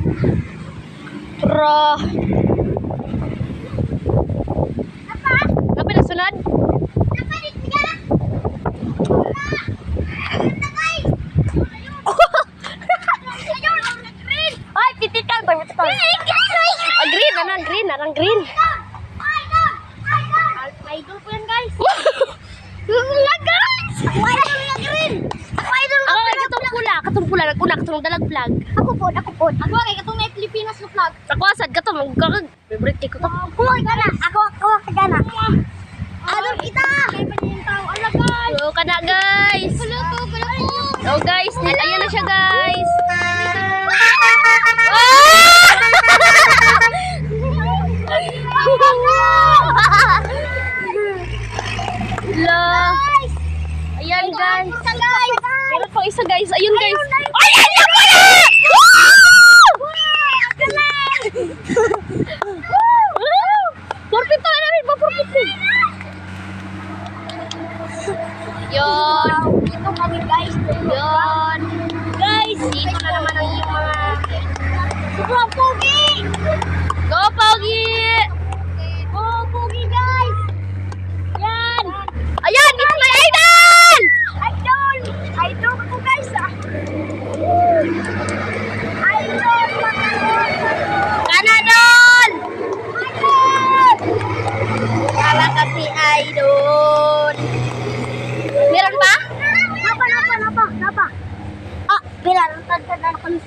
Tara. Apa na sunod? Ay, pitikan tayo, pitikan. Green, anang green. Idol po yan, guys. Wala, guys. Idol yung green. Idol Ako kay katong pula, naguna katong dalag flag. Ako po. Ako kay katong may Pilipinas na flag. Ako asad katong magkakag. Favorite ko to. Kuha ka na. Ako ka na. Idol kita. May panyin tao. Ala, guys. So, kana guys. Kuluto. Oh guys, ayan na siya guys. La. Ayan guys. Meron pang isa guys. Ayun guys. Ay, ayan mo na! Perfect pala namin. Perfect. Yun. Ito kami, guys. Yun. Guys, dito na naman ang iyong mga... Sobrang pogi. Go, Pogi! Oh, pogi, guys. Yan! Ayan! It's my idol! Idol ko, guys, ah. Idol. Kanadol! Idol. Para kasi idol. Meron pa? Napa. Ah, pila. Tanda na kami.